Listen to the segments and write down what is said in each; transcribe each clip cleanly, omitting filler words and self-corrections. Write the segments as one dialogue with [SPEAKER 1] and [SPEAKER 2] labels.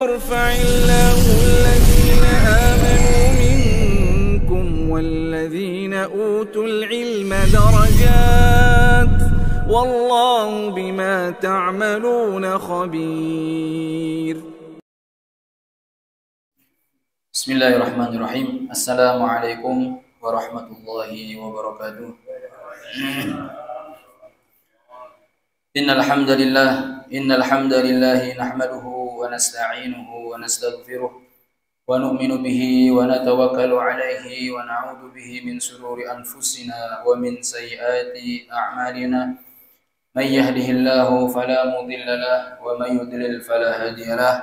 [SPEAKER 1] يرفع الله الذين آمنوا منكم والذين أوتوا العلم درجات والله بما تعملون خبير.
[SPEAKER 2] بسم الله الرحمن الرحيم. السلام عليكم ورحمة الله وبركاته. إن الحمد لله نحمده ونستعينه ونستغفره ونؤمن به ونتوكل عليه ونعوذ به من شرور أنفسنا ومن سيئات أعمالنا. من يهده الله فلا مضل له ومن يضلل فلا هادي له.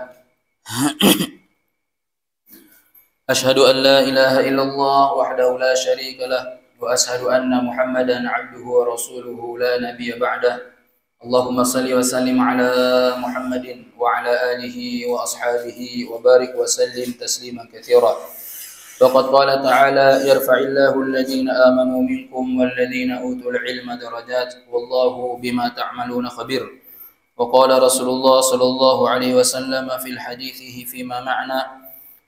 [SPEAKER 2] أشهد أن لا إله إلا الله وحده لا شريك له وأشهد أن محمدا عبده ورسوله لا نبي بعده. اللهم صل وسلم على محمد وعلى آله وأصحابه وبارك وسلم تسليما كثيرا. فقد قال تعالى: يرفع الله الذين آمنوا منكم والذين أوتوا العلم درجات والله بما تعملون خبير. وقال رسول الله صلى الله عليه وسلم في حديثه فيما معنى: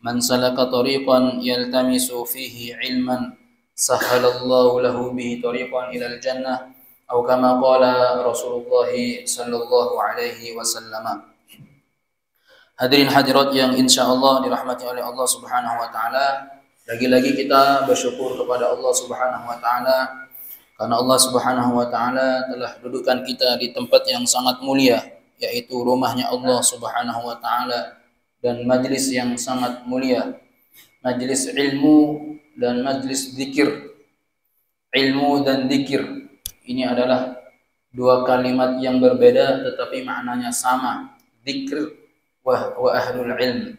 [SPEAKER 2] من سلك طريقا يلتمس فيه علما سهل الله له به طريقا إلى الجنة atau kama qala Rasulullah sallallahu alaihi wasallam. Hadirin hadirat yang insyaallah dirahmati oleh Allah Subhanahu wa taala, lagi-lagi kita bersyukur kepada Allah Subhanahu wa taala karena Allah Subhanahu wa taala telah dudukkan kita di tempat yang sangat mulia, yaitu rumahnya Allah Subhanahu wa taala dan majlis yang sangat mulia, majlis ilmu dan majlis zikir. Ilmu dan zikir ini adalah dua kalimat yang berbeda tetapi maknanya sama. Dzikr wa ahlul ilm.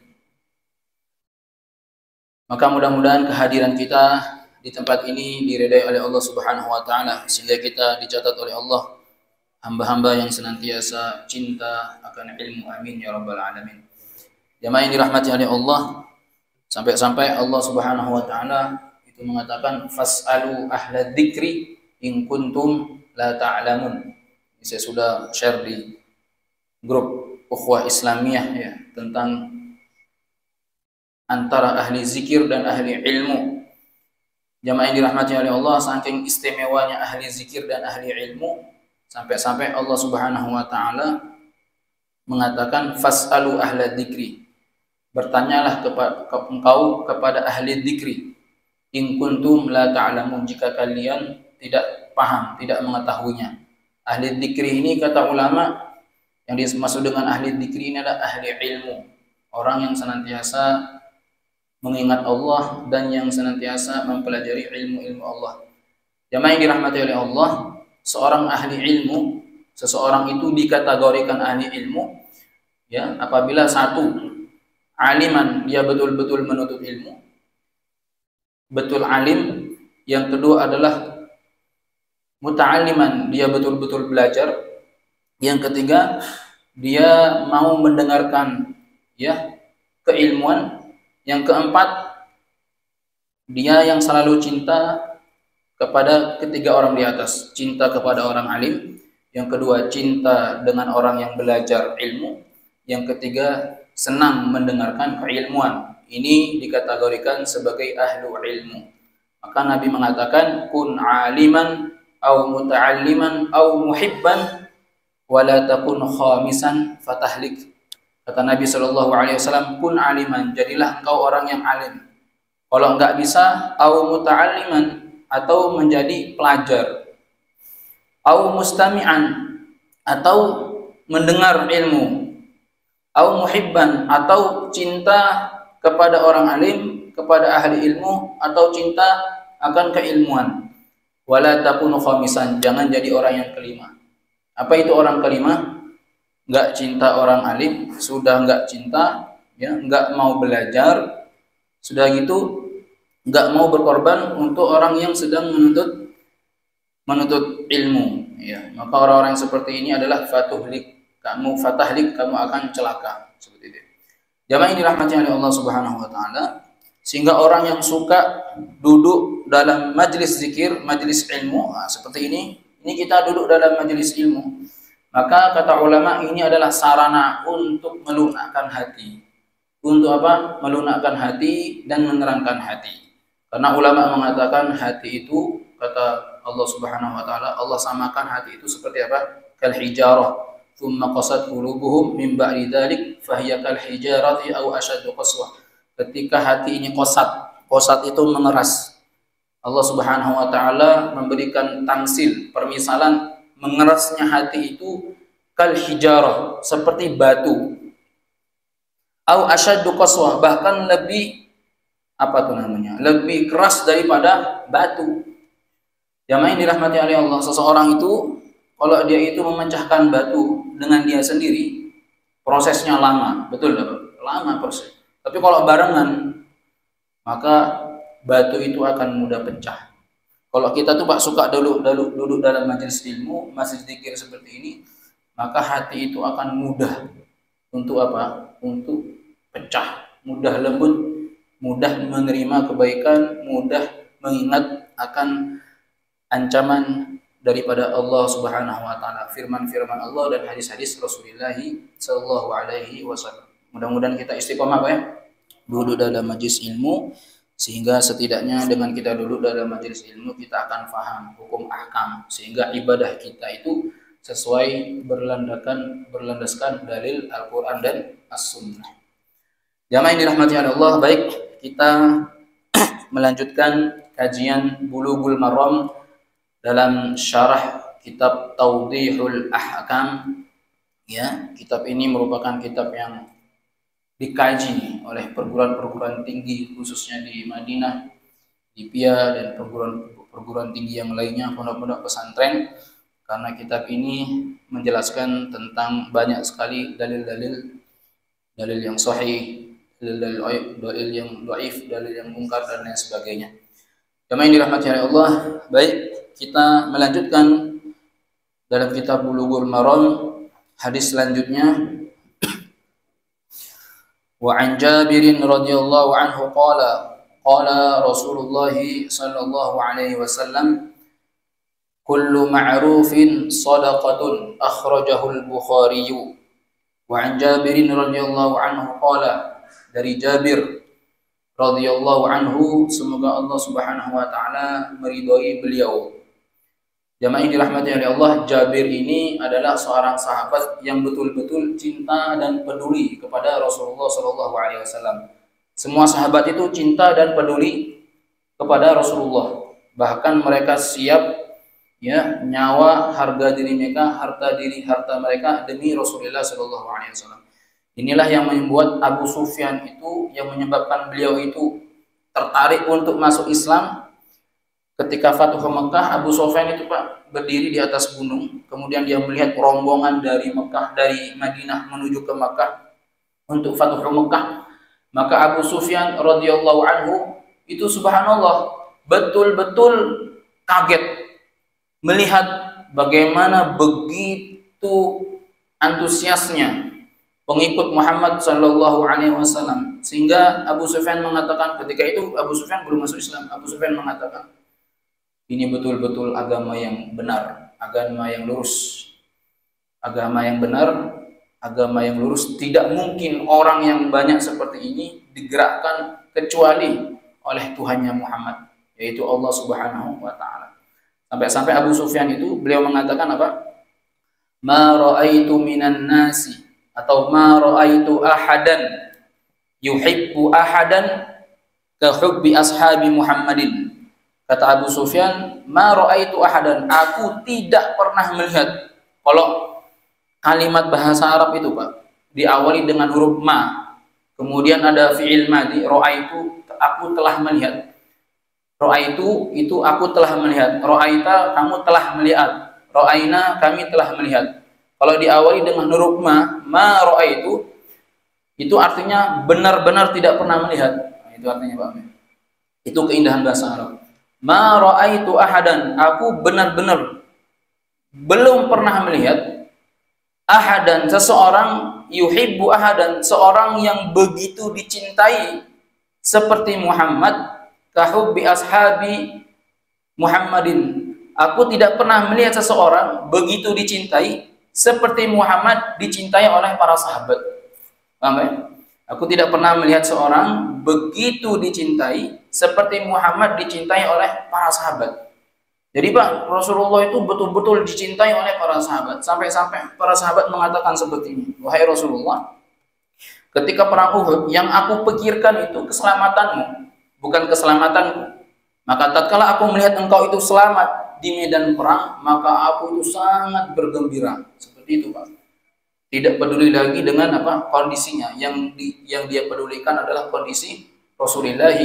[SPEAKER 2] Maka mudah-mudahan kehadiran kita di tempat ini diridai oleh Allah Subhanahu wa taala sehingga kita dicatat oleh Allah hamba-hamba yang senantiasa cinta akan ilmu. Amin ya rabbal alamin. Jamaah yang dirahmati oleh Allah, sampai-sampai Allah Subhanahu wa taala itu mengatakan fas'alu ahla dzikri in kuntum la ta'lamun. Saya sudah share di grup Ukhuwah Islamiyah ya, tentang antara ahli zikir dan ahli ilmu. Jamaah yang dirahmati oleh Allah, saking istimewanya ahli zikir dan ahli ilmu, sampai-sampai Allah Subhanahu wa taala mengatakan fas'alu ahla dzikri. Bertanyalah engkau kepada ahli zikri. In kuntum la ta'lamun, jika kalian tidak paham, tidak mengetahuinya. Ahli dzikri ini kata ulama, yang dimaksud dengan ahli dzikri ini adalah ahli ilmu, orang yang senantiasa mengingat Allah dan yang senantiasa mempelajari ilmu-ilmu Allah. Jamaah yang dirahmati oleh Allah, seorang ahli ilmu, seseorang itu dikategorikan ahli ilmu ya apabila satu, aliman, dia betul-betul menuntut ilmu, betul alim. Yang kedua adalah muta'alliman, dia betul-betul belajar. Yang ketiga, dia mau mendengarkan ya keilmuan. Yang keempat, dia yang selalu cinta kepada ketiga orang di atas, cinta kepada orang alim. Yang kedua, cinta dengan orang yang belajar ilmu. Yang ketiga, senang mendengarkan keilmuan. Ini dikategorikan sebagai ahlu ilmu. Maka Nabi mengatakan, kun aliman au muta'alliman au muhibban wala takun khamisan fatahlik. Kata Nabi SAW, kun aliman, jadilah engkau orang yang alim. Kalau enggak bisa, au muta'alliman, atau menjadi pelajar, au mustami'an, atau mendengar ilmu, au muhibban, atau cinta kepada orang alim, kepada ahli ilmu, atau cinta akan keilmuan. Wala takunu khamisan, jangan jadi orang yang kelima. Apa itu orang kelima? Enggak cinta orang alim, sudah enggak cinta, ya, enggak mau belajar, sudah gitu enggak mau berkorban untuk orang yang sedang menuntut ilmu, ya. Maka orang-orang seperti ini adalah fatahlik, kamu akan celaka, seperti itu. Jamaah ini dirahmati oleh Allah Subhanahu wa taala, sehingga orang yang suka duduk dalam majlis zikir, majlis ilmu, seperti ini kita duduk dalam majlis ilmu. Maka kata ulama, ini adalah sarana untuk melunakkan hati. untuk apa? Melunakkan hati dan menerangkan hati. Karena ulama mengatakan hati itu, kata Allah Subhanahu wa taala, Allah samakan hati itu seperti apa? Kal hijarah, thumma qasat qulubuhum min ba'di dzalik fahiya kal hijarati aw ashaddu qaswah. Ketika hati ini qasat itu mengeras. Allah Subhanahu wa taala memberikan tamsil, permisalan mengerasnya hati itu kal hijarah, seperti batu. Aw ashaddu qaswah, bahkan lebih lebih keras daripada batu. Jamaah yang dirahmati oleh Allah, seseorang itu kalau dia itu memecahkan batu dengan dia sendiri, prosesnya lama, betul tak? Lama proses. Tapi kalau barengan, maka batu itu akan mudah pecah. Kalau kita tuh Pak suka duduk dalam majelis ilmu, masih zikir seperti ini, maka hati itu akan mudah untuk apa? Untuk pecah, mudah lembut, mudah menerima kebaikan, mudah mengingat akan ancaman daripada Allah Subhanahu wa taala, firman-firman Allah dan hadis-hadis Rasulullah sallallahu alaihi wasallam. Mudah-mudahan kita istiqomah Pak ya, duduk dalam majelis ilmu, sehingga setidaknya dengan kita duduk dalam majelis ilmu kita akan paham hukum ahkam, sehingga ibadah kita itu sesuai berlandaskan dalil Al-Qur'an dan As-Sunnah. Jamaah yang dirahmati Allah, baik, kita melanjutkan kajian Bulughul Maram dalam syarah kitab Tawdihul Ahkam. Ya, kitab ini merupakan kitab yang dikaji oleh perguruan-perguruan tinggi, khususnya di Madinah, di PIA, dan perguruan tinggi yang lainnya, pondok-pondok pesantren, karena kitab ini menjelaskan tentang banyak sekali dalil yang sahih, dalil yang dhaif, dalil yang mungkar, dan lain sebagainya. Jamaah yang dirahmati oleh Allah, baik, kita melanjutkan dalam kitab Bulughul Maram hadis selanjutnya. Wa an Jabirin radhiyallahu anhu qala Rasulullah sallallahu alaihi wasallam, kullu ma'rufin shadaqatun, akhrajahu al-Bukhari. Wa an Jabirin radhiyallahu anhu qala, dari Jabir radhiyallahu anhu, semoga Allah Subhanahu wa taala meridhai beliau. Jamaah yang dirahmati oleh Allah, Jabir ini adalah seorang sahabat yang betul-betul cinta dan peduli kepada Rasulullah sallallahu alaihi wasallam. Semua sahabat itu cinta dan peduli kepada Rasulullah. Bahkan mereka siap ya nyawa, harga diri mereka, harta mereka demi Rasulullah sallallahu alaihi wasallam. Inilah yang membuat Abu Sufyan itu, yang menyebabkan beliau itu tertarik untuk masuk Islam. Ketika Fathu Mekah, Abu Sufyan itu Pak berdiri di atas gunung, kemudian dia melihat rombongan dari Madinah menuju ke Mekah untuk Fathu Mekah. Maka Abu Sufyan radhiyallahu anhu itu subhanallah betul-betul kaget melihat bagaimana begitu antusiasnya pengikut Muhammad sallallahu alaihi wasallam, sehingga Abu Sufyan mengatakan, ketika itu Abu Sufyan belum masuk Islam, Abu Sufyan mengatakan, ini betul-betul agama yang benar, agama yang lurus, agama yang benar, agama yang lurus. Tidak mungkin orang yang banyak seperti ini digerakkan kecuali oleh Tuhannya Muhammad, yaitu Allah Subhanahu wa taala. Sampai-sampai Abu Sufyan itu beliau mengatakan apa? Ma ra'aitu minan nasi, atau ma ra'aitu ahadan yuhibbu ahadan ka hubbi ashabi Muhammadin. Kata Abu Sufyan, ma ra'aitu ahadan, aku tidak pernah melihat. Kalau kalimat bahasa Arab itu Pak diawali dengan huruf ma, kemudian ada fi'il madhi, ra'aitu, aku telah melihat. Ra'aitu itu aku telah melihat, ra'aita kamu telah melihat, ra'aina kami telah melihat. Kalau diawali dengan huruf ma ra'aitu, itu artinya benar-benar tidak pernah melihat. Nah, itu artinya Pak. Itu keindahan bahasa Arab. Ma ra'aitu ahadan, aku benar-benar belum pernah melihat ahadan, seseorang, yuhibbu ahadan, seorang yang begitu dicintai seperti Muhammad, kahubbi ashabi Muhammadin. Aku tidak pernah melihat seseorang begitu dicintai seperti Muhammad dicintai oleh para sahabat. Paham ya? Aku tidak pernah melihat seorang begitu dicintai seperti Muhammad dicintai oleh para sahabat. Jadi Pak, Rasulullah itu betul-betul dicintai oleh para sahabat. Sampai-sampai para sahabat mengatakan seperti ini. Wahai Rasulullah, ketika perang Uhud, yang aku pikirkan itu keselamatanmu, bukan keselamatanku. Maka tatkala aku melihat engkau itu selamat di medan perang, maka aku itu sangat bergembira. Seperti itu Pak. Tidak peduli lagi dengan apa kondisinya. Yang dia pedulikan adalah kondisi Rasulullah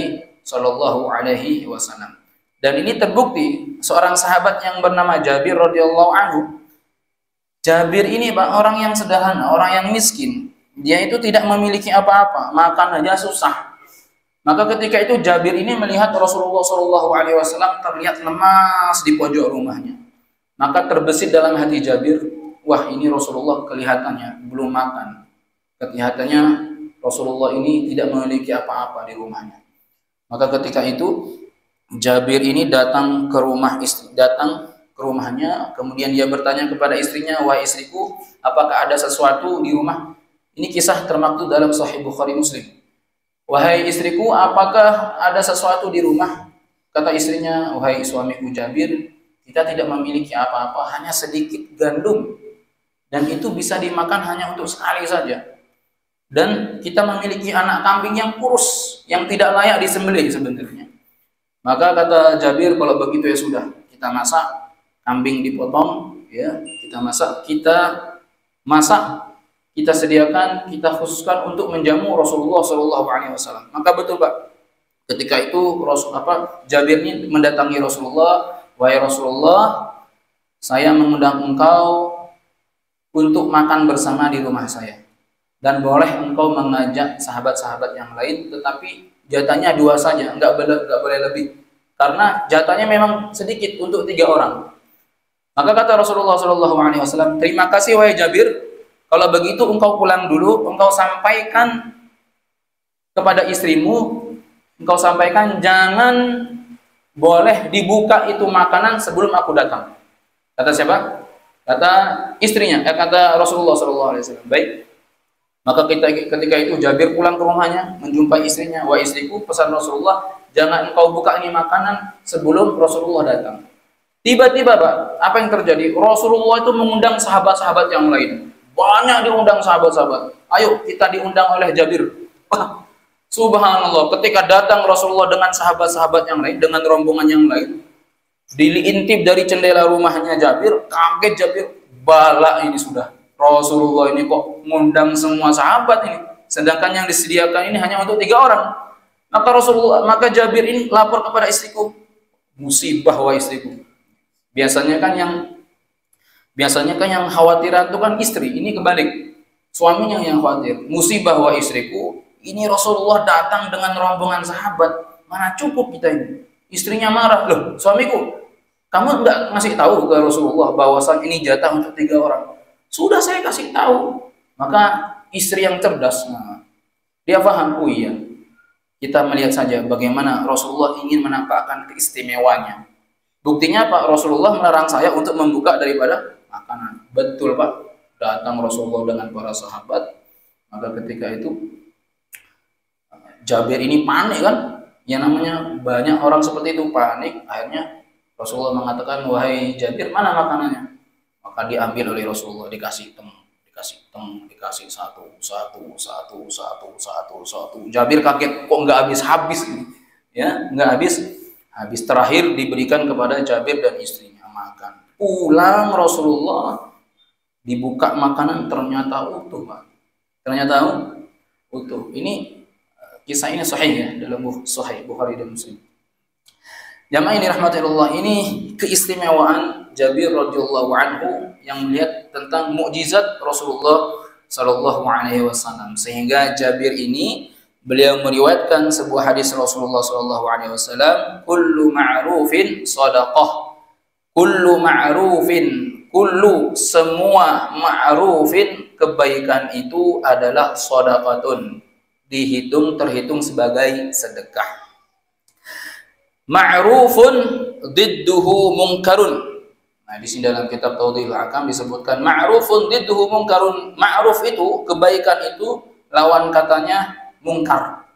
[SPEAKER 2] Shallallahu Alaihi Wasallam. Dan ini terbukti seorang sahabat yang bernama Jabir radhiyallahu anhu. Jabir ini Pak, orang yang sederhana, orang yang miskin. Dia itu tidak memiliki apa-apa, makan aja susah. Maka ketika itu Jabir ini melihat Rasulullah Shallallahu Alaihi Wasallam terlihat lemas di pojok rumahnya. Maka terbesit dalam hati Jabir, wah ini Rasulullah kelihatannya belum makan. Kelihatannya Rasulullah ini tidak memiliki apa-apa di rumahnya. Maka ketika itu Jabir ini datang ke rumahnya, kemudian dia bertanya kepada istrinya, wahai istriku, apakah ada sesuatu di rumah? Ini kisah termaktub dalam Sahih Bukhari Muslim. Wahai istriku, apakah ada sesuatu di rumah? Kata istrinya, wahai suamiku Jabir, kita tidak memiliki apa-apa, hanya sedikit gandum, dan itu bisa dimakan hanya untuk sekali saja. Dan kita memiliki anak kambing yang kurus, yang tidak layak disembelih sebenarnya. Maka kata Jabir, kalau begitu ya sudah, kita masak, kambing dipotong, ya, kita masak, kita sediakan, kita khususkan untuk menjamu Rasulullah Shallallahu Alaihi Wasallam. Maka betul Pak, ketika itu Jabir ini mendatangi Rasulullah, wahai Rasulullah, saya mengundang engkau untuk makan bersama di rumah saya, dan boleh engkau mengajak sahabat-sahabat yang lain, tetapi jatahnya 2 saja, enggak boleh lebih, karena jatahnya memang sedikit untuk 3 orang. Maka kata Rasulullah SAW, terima kasih wahai Jabir, kalau begitu engkau pulang dulu, engkau sampaikan kepada istrimu, engkau sampaikan jangan boleh dibuka itu makanan sebelum aku datang. Kata siapa? Kata istrinya, kata Rasulullah SAW. Baik. Maka ketika itu Jabir pulang ke rumahnya, menjumpai istrinya. Wah istriku, pesan Rasulullah, jangan engkau buka ini makanan sebelum Rasulullah datang. Tiba-tiba Pak, apa yang terjadi? Rasulullah itu mengundang sahabat-sahabat yang lain. Banyak diundang sahabat-sahabat. Ayo kita diundang oleh Jabir. Wah, subhanallah, ketika datang Rasulullah dengan sahabat-sahabat yang lain, dengan rombongan yang lain, diintip dari jendela rumahnya Jabir, kaget Jabir, bala ini sudah. Rasulullah ini kok ngundang semua sahabat ini, sedangkan yang disediakan ini hanya untuk 3 orang. Maka Jabir ini lapor kepada istriku, musibah wahai istriku. Biasanya kan yang khawatiran itu kan istri, ini kebalik, suaminya yang khawatir. Musibah wahai istriku, ini Rasulullah datang dengan rombongan sahabat, mana cukup kita ini. Istrinya marah, loh suamiku, kamu enggak ngasih tahu ke Rasulullah bahwasan ini jatah untuk 3 orang? Sudah saya kasih tahu. Maka istri yang cerdas, dia paham, oh iya, kita melihat saja bagaimana Rasulullah ingin menampakkan keistimewanya. Buktinya Pak, Rasulullah melarang saya untuk membuka daripada makanan. Betul Pak, datang Rasulullah dengan para sahabat. Maka ketika itu Jabir ini panik kan, yang namanya banyak orang seperti itu panik. Akhirnya Rasulullah mengatakan, wahai Jabir, mana makanannya? Maka diambil oleh Rasulullah, dikasih satu. Jabir kaget, kok nggak habis ini? Ya, nggak habis. Terakhir diberikan kepada Jabir dan istrinya makan. Pulang Rasulullah, dibuka makanan ternyata utuh, Pak. Ternyata utuh. Ini kisah ini sahih ya, dalam Sahih Bukhari dan Muslim. Jamaah ini rahmatullah, ini keistimewaan Jabir radhiyallahu anhu yang melihat tentang mukjizat Rasulullah sallallahu alaihi wasallam, sehingga Jabir ini beliau meriwayatkan sebuah hadis Rasulullah sallallahu alaihi wasallam, kullu ma'rufin shadaqah, semua ma'rufin kebaikan itu adalah shadaqatun, terhitung sebagai sedekah. Ma'rufun didduhu munkarun. Nah, di sini dalam kitab Tawdihul Ahkam disebutkan ma'rufun didduhu munkarun. Ma'ruf itu, kebaikan itu lawan katanya mungkar.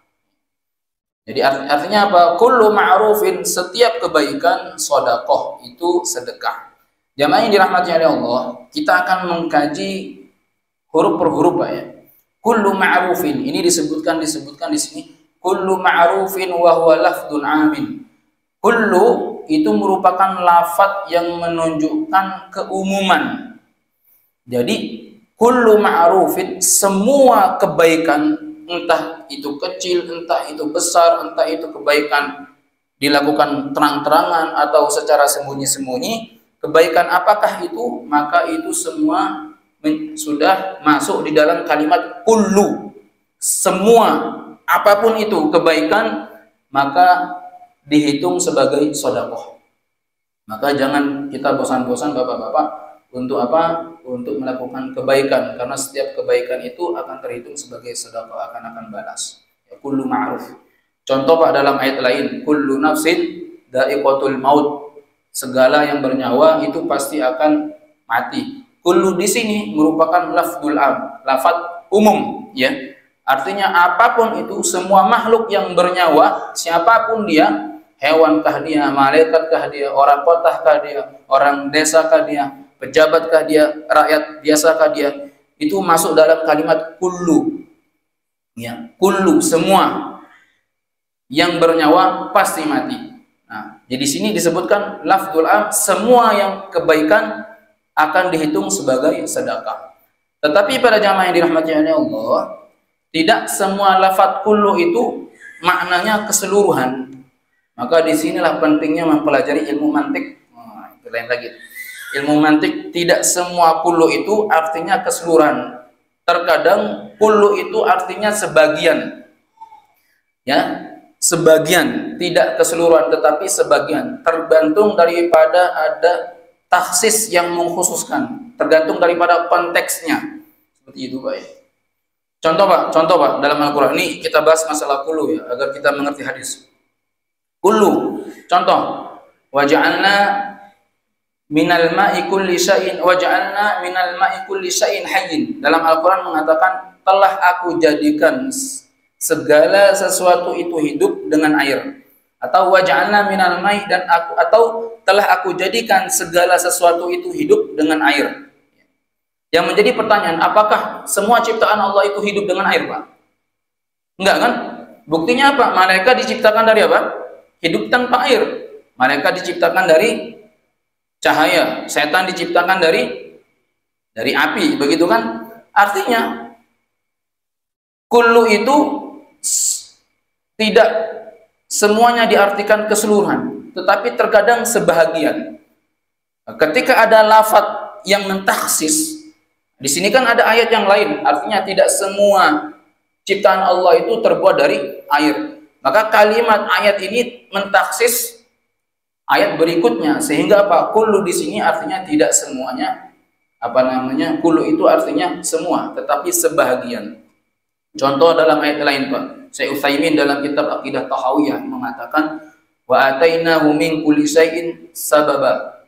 [SPEAKER 2] Jadi artinya apa? Kullu ma'rufin, setiap kebaikan sedekah itu sedekah. Jamaah yang dirahmati oleh Allah, kita akan mengkaji huruf per huruf Pak ya. Kullu ma'rufin, ini disebutkan di sini. Kullu ma'rufin wa huwa lafdun amin. Kullu itu merupakan lafaz yang menunjukkan keumuman. Jadi kullu ma'rufin, semua kebaikan, entah itu kecil, entah itu besar, entah itu kebaikan dilakukan terang-terangan atau secara sembunyi-sembunyi, kebaikan apakah itu? Maka itu semua sudah masuk di dalam kalimat kullu. Semua, apapun itu kebaikan, maka dihitung sebagai sedekah. Maka jangan kita bosan-bosan Bapak-bapak untuk apa? Untuk melakukan kebaikan, karena setiap kebaikan itu akan terhitung sebagai sedekah, akan balas. Ya, kullu ma'ruf. Contoh Pak dalam ayat lain, kullu nafsin dha'iqatul maut. Segala yang bernyawa itu pasti akan mati. Kullu di sini merupakan lafdzul am, lafaz umum ya. Artinya apapun itu, semua makhluk yang bernyawa, siapapun dia, hewankah dia, malaikatkah dia, orang kotakah dia, orang desakah dia, pejabatkah dia, rakyat biasakah dia, itu masuk dalam kalimat kullu. Ya, kullu, semua yang bernyawa pasti mati. Nah, jadi sini disebutkan lafdzul am, semua yang kebaikan akan dihitung sebagai sedekah. Tetapi pada jamaah yang dirahmati oleh Allah, tidak semua lafaz kullu itu maknanya keseluruhan. Maka disinilah pentingnya mempelajari ilmu mantik. Itu lain lagi. Ilmu mantik, tidak semua kullu itu artinya keseluruhan. Terkadang kullu itu artinya sebagian. Ya, sebagian, tidak keseluruhan tetapi sebagian. Tergantung daripada ada taksis yang mengkhususkan, tergantung daripada konteksnya. Seperti itu Pak ya. Contoh Pak dalam Al-Qur'an ini kita bahas masalah kullu ya, agar kita mengerti hadis. Kullu, contoh, waja'alna minal ma'i kulli syai'in waja'alna minal ma'i kulli syai'in hayyin. Dalam Al-Qur'an mengatakan telah aku jadikan segala sesuatu itu hidup dengan air. Atau waja'alna minal ma'i, dan atau telah aku jadikan segala sesuatu itu hidup dengan air. Yang menjadi pertanyaan, apakah semua ciptaan Allah itu hidup dengan air Pak? Enggak kan? Buktinya apa? Malaikat diciptakan dari apa? Hidup tanpa air. Malaikat diciptakan dari cahaya, setan diciptakan dari api, begitu kan? Artinya kullu itu tidak semuanya diartikan keseluruhan, tetapi terkadang sebahagian. Ketika ada lafaz yang mentaksis, di sini kan ada ayat yang lain, artinya tidak semua ciptaan Allah itu terbuat dari air. Maka kalimat ayat ini mentaksis ayat berikutnya, sehingga apa? Kullu di sini artinya tidak semuanya, kullu itu artinya semua, tetapi sebahagian. Contoh dalam ayat lain Pak, Syekh Utsaimin dalam kitab Aqidah Tahawiyah mengatakan, wa atainahu min kulli syai'in sababa.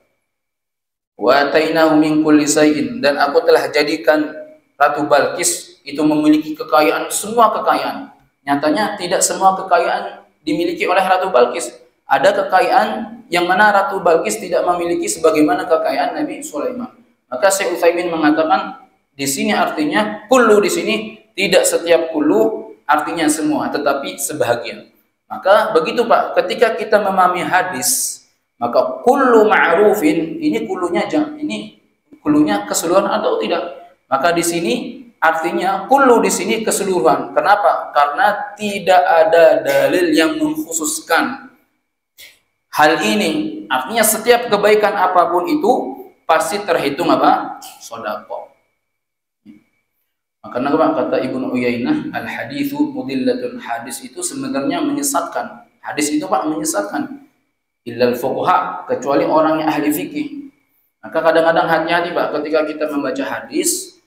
[SPEAKER 2] Wa atainahu min kulli syai'in, dan aku telah jadikan Ratu Balqis itu memiliki kekayaan, semua kekayaan. Nyatanya tidak semua kekayaan dimiliki oleh Ratu Balqis. Ada kekayaan yang mana Ratu Balqis tidak memiliki sebagaimana kekayaan Nabi Sulaiman. Maka Syekh Utsaimin mengatakan di sini artinya kullu di sini tidak setiap kullu artinya semua, tetapi sebahagian. Maka begitu Pak, ketika kita memahami hadis, maka kullu ma'rufin, ini kullunya keseluruhan atau tidak? Maka di sini artinya kullu di sini keseluruhan. Kenapa? Karena tidak ada dalil yang mengkhususkan hal ini. Artinya setiap kebaikan apapun itu pasti terhitung apa? Sedekah. Karena kata Ibnu Uyainah, al-haditsu mudillatun, hadis itu sebenarnya menyesatkan. Hadis itu Pak menyesatkan. Illal fuqaha, kecuali orang yang ahli fikih. Maka kadang-kadang hati-hati Pak ketika kita membaca hadis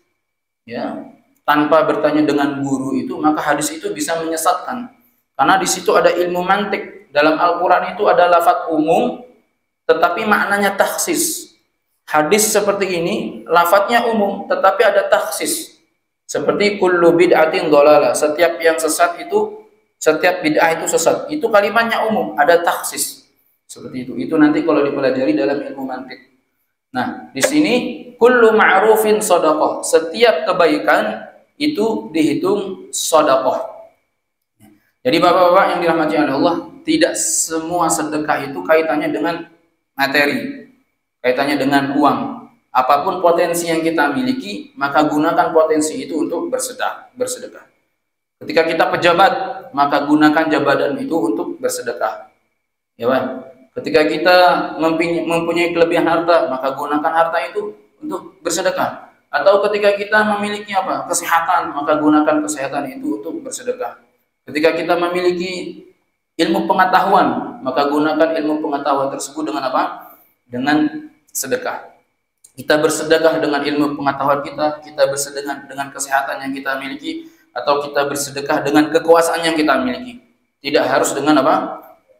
[SPEAKER 2] ya, tanpa bertanya dengan guru itu, maka hadis itu bisa menyesatkan. Karena di situ ada ilmu mantik. Dalam Al-Qur'an itu ada lafaz umum tetapi maknanya takhsis. Hadis seperti ini lafaznya umum tetapi ada takhsis. Seperti kullu bid'atin dhalalah, setiap yang sesat itu, setiap bid'ah itu sesat. Itu kalimatnya umum, ada taksis. Seperti itu. Itu nanti kalau dipelajari dalam ilmu mantik. Nah, di sini kullu ma'rufin shadaqah. Setiap kebaikan itu dihitung shadaqah. Jadi bapak-bapak yang dirahmati oleh Allah, tidak semua sedekah itu kaitannya dengan materi, kaitannya dengan uang. Apapun potensi yang kita miliki, maka gunakan potensi itu untuk bersedekah. Ketika kita pejabat, maka gunakan jabatan itu untuk bersedekah. Ya, Pak. Ketika kita mempunyai kelebihan harta, maka gunakan harta itu untuk bersedekah. Atau ketika kita memiliki kesehatan, maka gunakan kesehatan itu untuk bersedekah. Ketika kita memiliki ilmu pengetahuan, maka gunakan ilmu pengetahuan tersebut dengan apa? Dengan sedekah. Kita bersedekah dengan ilmu pengetahuan kita bersedekah dengan kesehatan yang kita miliki, atau kita bersedekah dengan kekuasaan yang kita miliki. Tidak harus dengan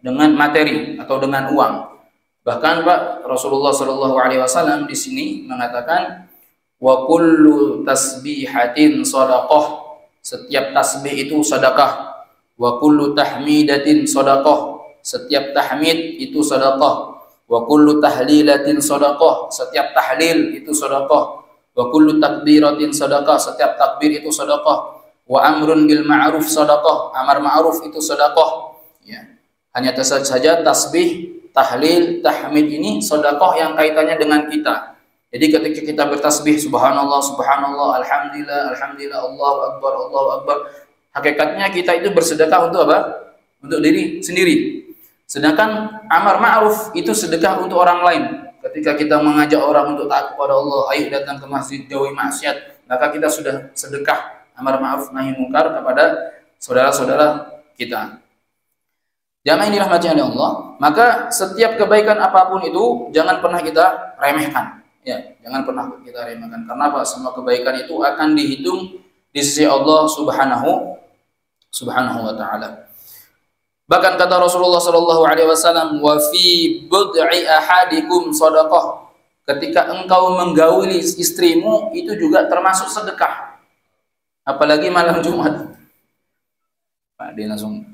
[SPEAKER 2] dengan materi atau dengan uang. Bahkan Pak Rasulullah Shallallahu Alaihi Wasallam di sini mengatakan, wa kullu tasbihatin shadaqah. Setiap tasbih itu sedekah. Wa kullu tahmidatin shadaqah. Setiap tahmid itu sedekah. Wa kullu tahlilatin shadaqah. Setiap tahlil itu sedekah. Wa kullu takbiratin shadaqah. Setiap takbir itu sedekah. Wa amrun bil ma'ruf shadaqah. Amar ma'ruf itu sedekah. Ya. Hanya saja tasbih, tahlil, tahmid ini sedekah yang kaitannya dengan kita. Jadi ketika kita bertasbih subhanallah, subhanallah, alhamdulillah, alhamdulillah, Allahu akbar, Allahu akbar, hakikatnya kita itu bersedekah untuk apa? Untuk diri sendiri. Sedangkan amar ma'ruf itu sedekah untuk orang lain. Ketika kita mengajak orang untuk taat kepada Allah, ayo datang ke masjid, jauhi maksiat, maka kita sudah sedekah amar ma'ruf nahi munkar kepada saudara-saudara kita. Jamaah yang dirahmati oleh Allah, maka setiap kebaikan apapun itu jangan pernah kita remehkan. Ya, jangan pernah kita remehkan. Karena apa? Semua kebaikan itu akan dihitung di sisi Allah Subhanahu wa taala. Bahkan kata Rasulullah sallallahu alaihi wasallam, "Wa fi bud'i ahadikum shadaqah." Ketika engkau menggauli istrimu itu juga termasuk sedekah. Apalagi malam Jumat. Pak, dia langsung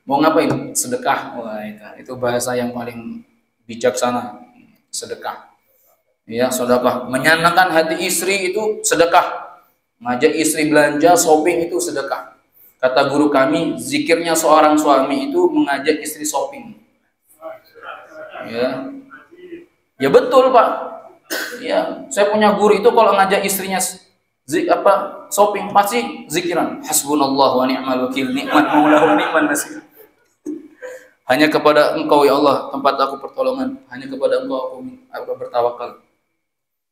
[SPEAKER 2] mau ngapain? Sedekah. Wah, itu bahasa yang paling bijaksana. Sedekah. Ya, sedekah. Menyenangkan hati istri itu sedekah. Ngajak istri belanja, shopping itu sedekah. Kata guru kami, zikirnya seorang suami itu mengajak istri shopping. Ya. Ya betul, Pak. Ya, saya punya guru itu kalau ngajak istrinya shopping pasti zikiran. Hasbunallah wa ni'mal wakil, ni'mal maula wa ni'mal nasir. Hanya kepada Engkau ya Allah tempat aku pertolongan. Hanya kepada Engkau aku bertawakal.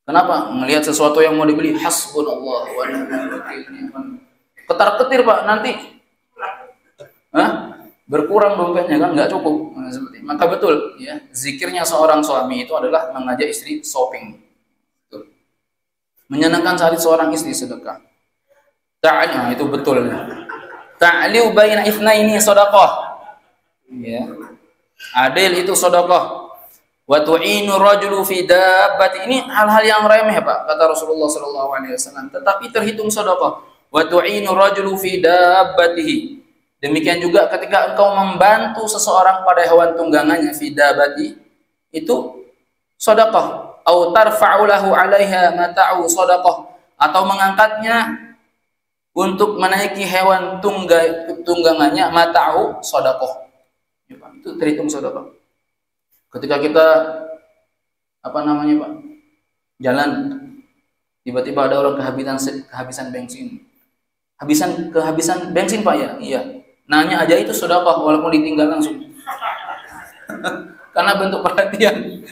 [SPEAKER 2] Kenapa? Melihat sesuatu yang mau dibeli, hasbunallah wa ni'mal wakil. Ketar-ketir Pak, nanti berkurang dompetnya kan, nggak cukup. Maka betul ya, zikirnya seorang suami itu adalah mengajak istri shopping. Betul. Menyenangkan hati seorang istri sedekah. Ta'ali itu betul. Ta'liu baina itsnaini shadaqah. Ya. Adil itu sedekah. Wa tu'inu rajulu fi dabbati, ini hal-hal yang remeh Pak kata Rasulullah sallallahu alaihi wasallam, tetapi terhitung sedekah. Wa tu'inu rajulu fi dabbatihi. Demikian juga ketika engkau membantu seseorang pada hewan tunggangannya fi dabbati, itu sedekah. Au tarfa'u lahu 'alaiha mata'u sedekah, atau mengangkatnya untuk menaiki hewan tunggangannya mata'u sedekah. Itu terhitung sedekah. Ketika kita Pak, jalan, tiba-tiba ada orang kehabisan bensin. Kehabisan bensin Pak ya? Iya. Nanya aja itu sedekah walaupun ditinggal langsung. Karena bentuk perhatian.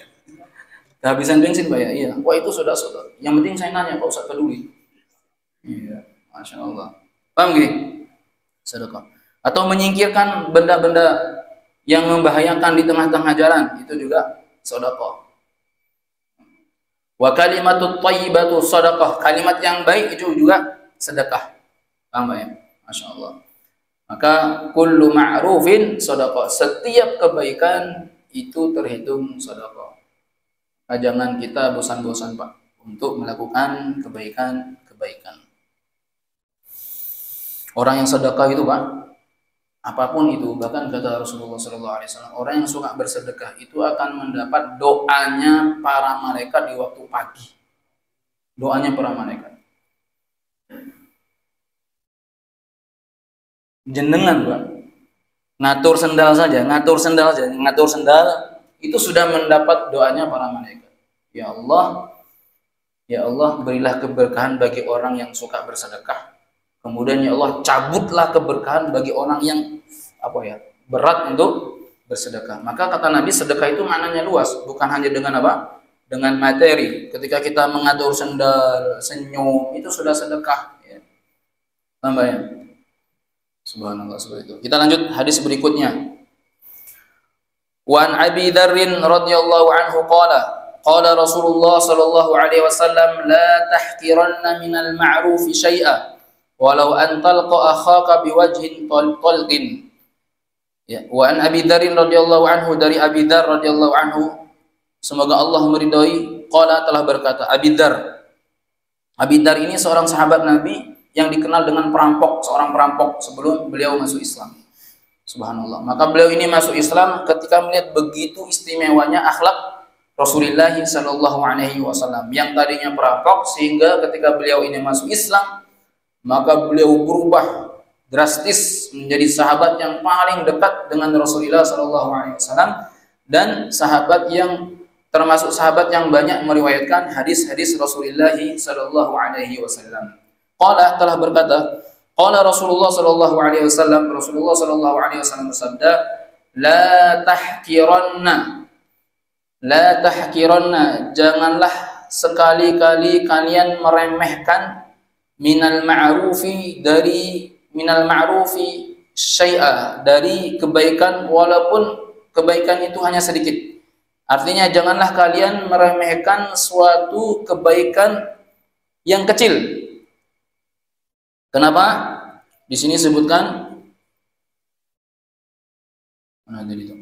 [SPEAKER 2] Kehabisan bensin Pak ya? Iya. Wah itu sudah. Yang penting saya nanya Pak Ustaz peduli. Iya, Masya Allah. Paham gak? Sedekah. Atau menyingkirkan benda-benda yang membahayakan di tengah-tengah jalan, itu juga sedekah. Wa kalimatut thayyibatu sedekah, kalimat yang baik itu juga sedekah. Paham ya? Masya Allah. Maka kullu ma'rufin sedekah, setiap kebaikan itu terhitung sedekah. Jangan kita bosan-bosan Pak untuk melakukan kebaikan kebaikan. Orang yang sedekah itu Pak, apapun itu, bahkan kata Rasulullah SAW, orang yang suka bersedekah itu akan mendapat doanya para malaikat di waktu pagi. Doanya para malaikat. Jenengan Pak, ngatur sendal saja, itu sudah mendapat doanya para malaikat. Ya Allah, berilah keberkahan bagi orang yang suka bersedekah. Kemudian ya Allah, cabutlah keberkahan bagi orang yang berat untuk bersedekah. Maka kata Nabi, sedekah itu maknanya luas, bukan hanya dengan dengan materi. Ketika kita mengatur sendal, senyum, itu sudah sedekah. Ya. Tambah ya. Subhanallah, seperti itu. Kita lanjut hadis berikutnya. Wa an Abi Dzar radhiyallahu anhu qala Rasulullah sallallahu alaihi wasallam la tahqiranna minal ma'ruf syai'a walau an talqa akhaka biwajhin talqin. Ya, wa an Abi Dzar radhiyallahu anhu, dari Abi Dzar radhiyallahu anhu, semoga Allah meridhai, qala telah berkata Abi Dzar ini seorang sahabat Nabi yang dikenal dengan seorang perampok sebelum beliau masuk Islam. Subhanallah. Maka beliau ini masuk Islam ketika melihat begitu istimewanya akhlak Rasulullah sallallahu alaihi wasallam yang tadinya perampok, sehingga ketika beliau ini masuk Islam, maka beliau berubah drastis menjadi sahabat yang paling dekat dengan Rasulullah sallallahu alaihi wasallam dan sahabat yang termasuk sahabat yang banyak meriwayatkan hadis-hadis Rasulullah sallallahu alaihi wasallam. Qala telah berkata, qala Rasulullah sallallahu alaihi wasallam, Rasulullah sallallahu alaihi wasallam bersabda, la tahqiranna, janganlah sekali-kali kalian meremehkan minal ma'rufi syai'a, dari kebaikan, walaupun kebaikan itu hanya sedikit. Artinya janganlah kalian meremehkan suatu kebaikan yang kecil. Kenapa? Di sini sebutkan mana tadi itu?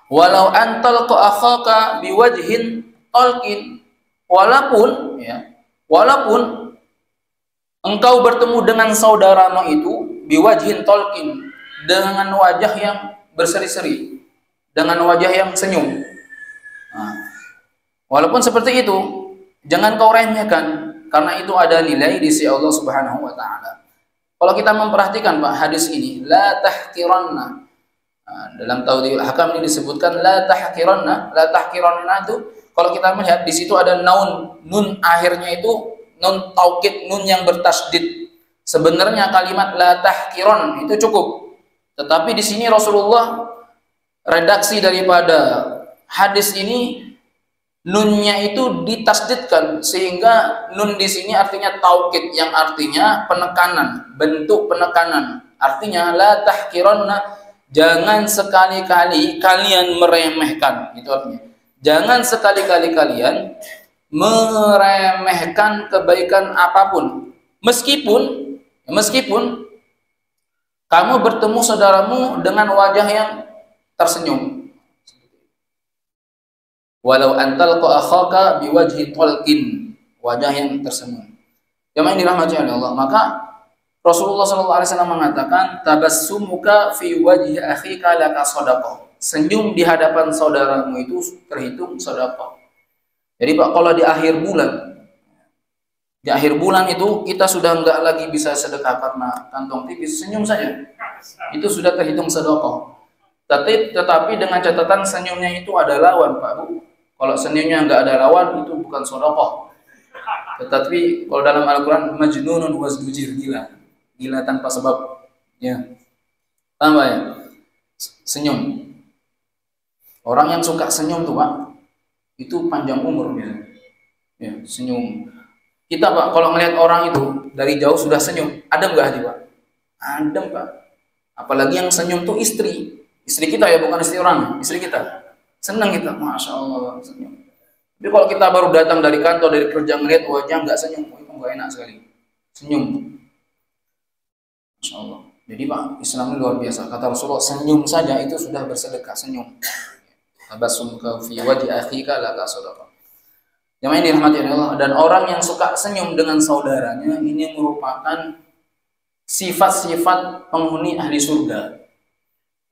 [SPEAKER 2] Walau antal akhaka biwajhin talqin, walaupun engkau bertemu dengan saudaramu itu biwajhin talqin, dengan wajah yang berseri-seri, dengan wajah yang senyum. Nah, walaupun seperti itu, jangan kau remehkan, karena itu ada nilai di sisi Allah Subhanahu wa taala. Kalau kita memperhatikan Pak hadis ini, la tahqiranna. Dalam Tauhidul Ahkam ini disebutkan la tahqiranna itu kalau kita melihat di situ ada nun akhirnya itu nun taukid, nun yang bertasydid. Sebenarnya kalimat la tahqiran itu cukup. Tetapi di sini Rasulullah redaksi daripada hadis ini nunnya itu ditasdidkan, sehingga nun di sini artinya taukid, yang artinya penekanan, bentuk penekanan. Artinya la tahqiranna, jangan sekali-kali kalian meremehkan. Itu artinya jangan sekali-kali kalian meremehkan kebaikan apapun, meskipun kamu bertemu saudaramu dengan wajah yang tersenyum. Walau antal akhaka biwajhi talqin, wajah yang tersenyum. Yang dirahmati oleh Allah, maka Rasulullah SAW mengatakan, tabassumuka fi wajhi akhika laka shadaqah. Senyum di hadapan saudaramu itu terhitung sedekah. Jadi Pak, kalau di akhir bulan itu kita sudah enggak lagi bisa sedekah karena kantong tipis, senyum saja itu sudah terhitung sedekah. Tetapi dengan catatan senyumnya itu ada lawan Pak Bu. Kalau senyumnya enggak ada lawan, itu bukan sedekah. Tetapi kalau dalam Al-Quran, majnunun wazdujir, gila tanpa sebab. Ya, tambah ya, senyum. Orang yang suka senyum tuh Pak, itu panjang umur biasanya. Ya, senyum. Kita Pak, kalau melihat orang itu dari jauh sudah senyum, adem nggak hati Pak? Adem Pak. Apalagi yang senyum tuh istri kita ya, bukan istri orang, istri kita. Senang kita, masya Allah senyum. Tapi kalau kita baru datang dari kantor, dari kerja, ngeliat wajah nggak senyum, itu nggak enak sekali. Senyum, masya Allah. Jadi Pak, Islam ini luar biasa. Kata Rasulullah, senyum saja itu sudah bersedekah. Senyum. Tabassumuka fi wajhi akhika laka shadaqah. Yang ini dirahmati Allah. Dan orang yang suka senyum dengan saudaranya ini merupakan sifat-sifat penghuni ahli surga.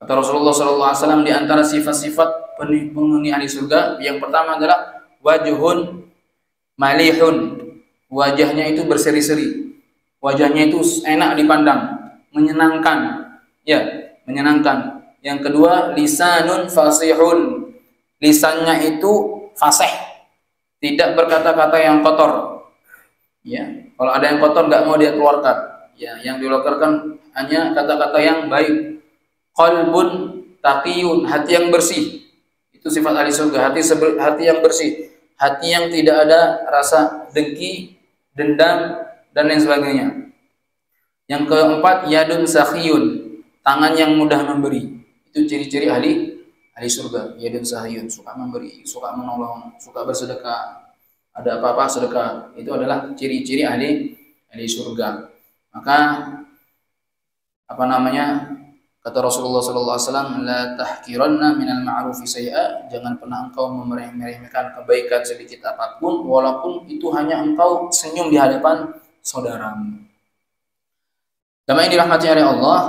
[SPEAKER 2] Kata Rasulullah SAW, di antara sifat-sifat penghuni ahli surga yang pertama adalah wajhun malihun. Wajahnya itu berseri-seri. Wajahnya itu enak dipandang, menyenangkan. Ya, menyenangkan. Yang kedua, lisanun fasihun. Lisannya itu fasih, tidak berkata-kata yang kotor. Ya, kalau ada yang kotor nggak mau dia keluarkan. Ya, yang dikeluarkan hanya kata-kata yang baik. Qalbun taqiyun, hati yang bersih. Itu sifat ahli surga, hati yang bersih, hati yang tidak ada rasa dengki, dendam dan lain sebagainya. Yang keempat, yadun sakhiyun, tangan yang mudah memberi. Itu ciri-ciri ahli surga. Yadun sakhiyun, suka memberi, suka menolong, suka bersedekah. Ada apa-apa sedekah. Itu adalah ciri-ciri ahli surga. Maka kata Rasulullah SAW, la tahkiranna minal ma'rufi say'a, jangan pernah engkau meremehkan kebaikan sedikit apapun, walaupun itu hanya engkau senyum di hadapan saudaramu. Jamaah yang dirahmati oleh Allah,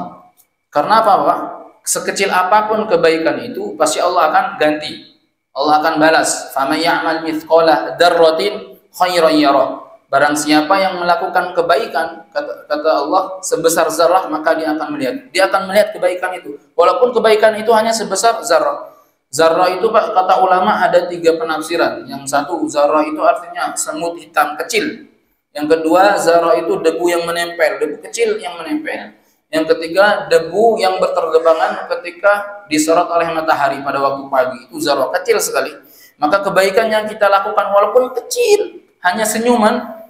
[SPEAKER 2] karena apa, Pak? Sekecil apapun kebaikan itu pasti Allah akan ganti. Allah akan balas. Faman ya'mal mithqala dzarratin khairan yarah. Barang siapa yang melakukan kebaikan, kata Allah, sebesar zarah, maka dia akan melihat. Dia akan melihat kebaikan itu. Walaupun kebaikan itu hanya sebesar zarah. Zarah itu, Pak, kata ulama ada 3 penafsiran. Yang satu, zarah itu artinya semut hitam kecil. Yang kedua, zarah itu debu yang menempel, debu kecil yang menempel. Yang ketiga, debu yang berterbangan ketika disorot oleh matahari pada waktu pagi. Itu zarah, kecil sekali. Maka kebaikan yang kita lakukan walaupun kecil, hanya senyuman,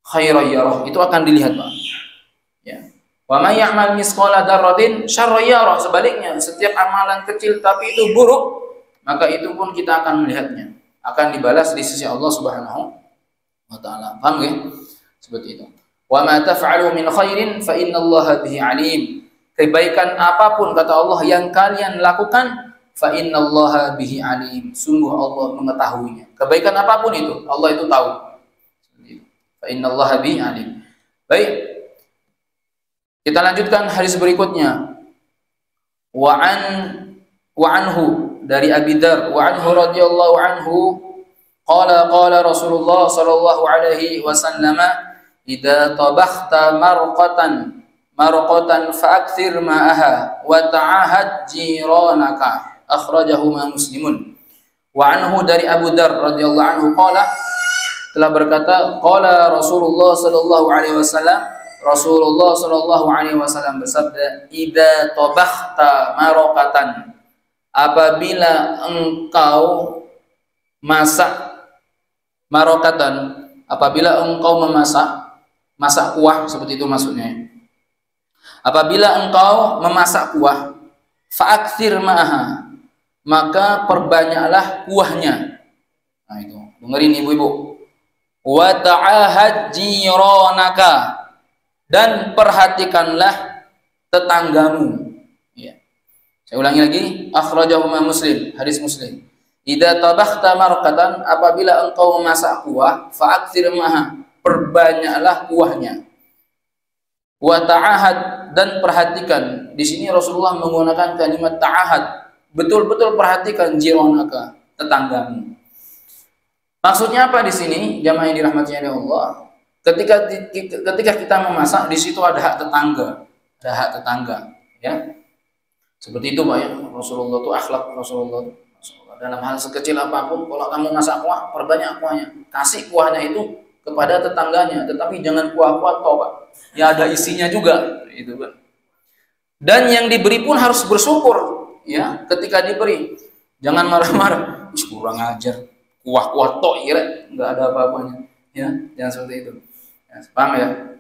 [SPEAKER 2] khairan yarah, itu akan dilihat, Pak. Ya. Wa may ya'mal misqala dzarratin syarran yarah, sebaliknya, setiap amalan kecil tapi itu buruk, maka itu pun kita akan melihatnya, akan dibalas di sisi Allah Subhanahu wa taala. Paham ya? Seperti itu. Wa ma taf'alu min khairin fa innallaha bihi alim. Kebaikan apapun, kata Allah, yang kalian lakukan, fa innallaha bihi alim, sungguh Allah mengetahuinya. Kebaikan apapun itu, Allah itu tahu. Fa innallaha bihi alim. Baik. Kita lanjutkan hadis berikutnya. Wa anhu, dari Abi Dzar, wa anhu radhiyallahu anhu, qala Rasulullah sallallahu alaihi wasallam, idza tabakhta marqatan fa'akthir ma'aha wa ta'ahad jiranaka. Akhrajahu Muslimun. Wa anhu, dari Abu Dzar radhiyallahu anhu, telah berkata, qala Rasulullah sallallahu alaihi wasallam, Rasulullah sallallahu alaihi wasallam bersabda, idza tabakhta marqatan, apabila engkau masak marqatan, apabila engkau masak kuah, seperti itu maksudnya. Apabila engkau memasak kuah, fa'akthir ma'aha, maka perbanyaklah kuahnya. Nah itu, dengerin ibu-ibu. Wa ta'ahad jiranaka, dan perhatikanlah tetanggamu. Ya. Saya ulangi lagi, akhrajahu Muslim, hadis Muslim. Idza tabakhta marqatan, apabila engkau memasak kuah, fa'akthir ma'aha, perbanyaklah kuahnya. Wa ta'ahad, dan perhatikan. Di sini Rasulullah menggunakan kalimat ta'ahad. Betul-betul perhatikan jiranaka, tetanggamu. Maksudnya apa di sini? Jamaah yang dirahmati oleh Allah. Ketika kita memasak, di situ ada hak tetangga, ya. Seperti itu, Pak, ya. Rasulullah itu akhlak Rasulullah. Dalam hal sekecil apapun, kalau kamu masak kuah, perbanyak kuahnya. Kasih kuahnya itu kepada tetangganya, tetapi jangan kuah-kuah toh, Pak. Ya ada isinya juga, itu, Pak. Dan yang diberi pun harus bersyukur, ya, ketika diberi. Jangan marah-marah, kurang ajar. Kuah-kuah tok, kira nggak ada apa-apanya, ya, jangan seperti itu. Ya, paham ya?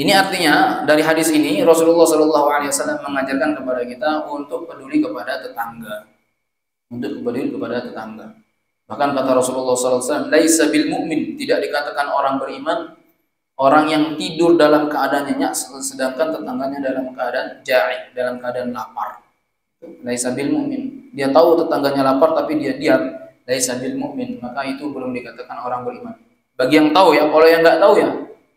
[SPEAKER 2] Ini artinya dari hadis ini Rasulullah SAW mengajarkan kepada kita untuk peduli kepada tetangga, Bahkan kata Rasulullah SAW, laisa bil mu'min, tidak dikatakan orang beriman orang yang tidur dalam keadaan nyenyak sedangkan tetangganya dalam keadaan ja'i, dalam keadaan lapar. Laisa bil mu'min, dia tahu tetangganya lapar tapi dia diam. laisa bil mu'min, maka itu belum dikatakan orang beriman. Bagi yang tahu ya, kalau yang nggak tahu ya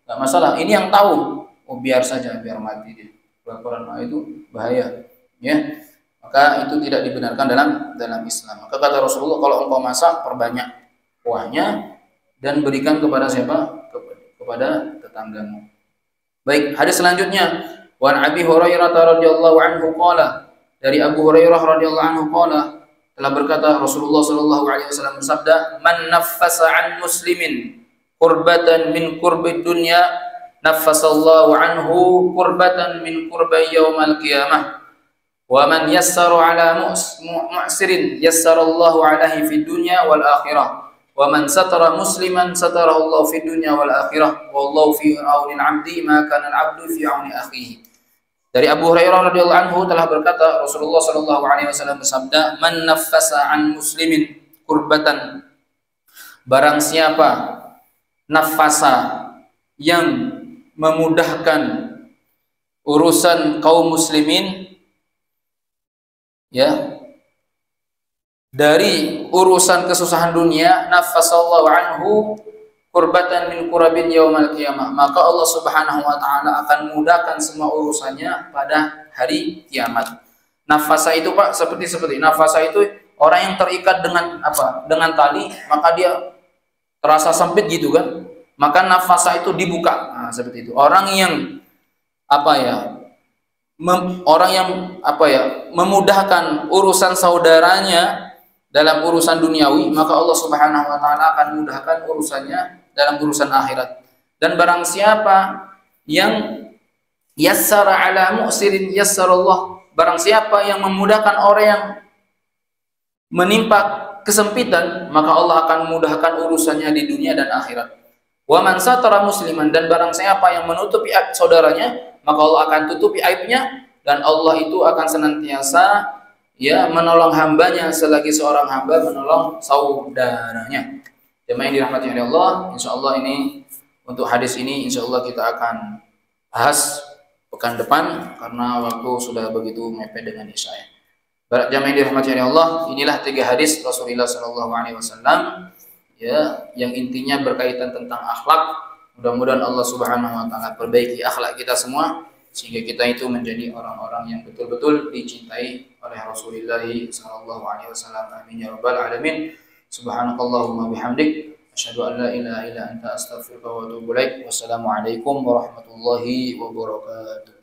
[SPEAKER 2] nggak masalah. Ini yang tahu, oh biar saja, biar mati dia. Laporan itu bahaya, ya. Maka itu tidak dibenarkan dalam Islam. Maka kata Rasulullah, kalau engkau masak, perbanyak kuahnya dan berikan kepada siapa? Kepada tetanggamu. Baik, hadis selanjutnya, wa Abi Hurairah radhiyallahu anhu qala, dari Abu Hurairah radhiyallahu anhu qala, telah berkata Rasulullah sallallahu alaihi wasallam bersabda, man naffasa an muslimin qurbatan min qurbid dunya naffasallahu anhu qurbatan min qurbi yaumal qiyamah wa man yassara ala mu'sirin yassarallahu alaihi fid dunya wal akhirah wa man satara musliman satarahu Allah fid dunya wal akhirah wallahu fi auni al-'abdi ma kana al-'abdu fi auni akhihi. Dari Abu Hurairah radhiyallahu anhu telah berkata Rasulullah sallallahu alaihi wasallam bersabda, man naffasa an muslimin kurbatan, barang siapa nafasa yang memudahkan urusan kaum muslimin, ya, dari urusan kesusahan dunia, nafasallahu anhu kurbatan min kurabin yaumal qiyamah, maka Allah Subhanahu wa taala akan mudahkan semua urusannya pada hari kiamat. Nafasa itu Pak seperti nafasa itu orang yang terikat dengan apa? Dengan tali, maka dia terasa sempit gitu kan. Maka nafasa itu dibuka. Nah, seperti itu. Orang yang memudahkan urusan saudaranya dalam urusan duniawi, maka Allah Subhanahu wa taala akan mudahkan urusannya dalam urusan akhirat. Dan barang siapa yang yassara ala mu'sirin yassarallah, barang siapa yang memudahkan orang yang menimpa kesempitan, maka Allah akan memudahkan urusannya di dunia dan akhirat. Wa man satara musliman, dan barang siapa yang menutupi aib saudaranya, maka Allah akan tutupi aibnya, dan Allah itu akan senantiasa menolong hambanya selagi seorang hamba menolong saudaranya. Jemaah yang dirahmati oleh Allah, insyaallah ini untuk hadis ini insyaallah kita akan bahas pekan depan karena waktu sudah begitu mepet dengan isya. Barak jemaah yang dirahmati oleh Allah, inilah 3 hadis Rasulullah sallallahu alaihi wasallam yang intinya berkaitan tentang akhlak. Mudah-mudahan Allah Subhanahu wa taala perbaiki akhlak kita semua sehingga kita itu menjadi orang-orang yang betul-betul dicintai oleh Rasulullah sallallahu alaihi wasallam. Amin ya rabbal alamin. Subhanakallahumma bihamdik asyhadu an la ilaha illa anta astaghfiruka wa atubu ilaik. Wassalamu alaikum warahmatullahi wabarakatuh.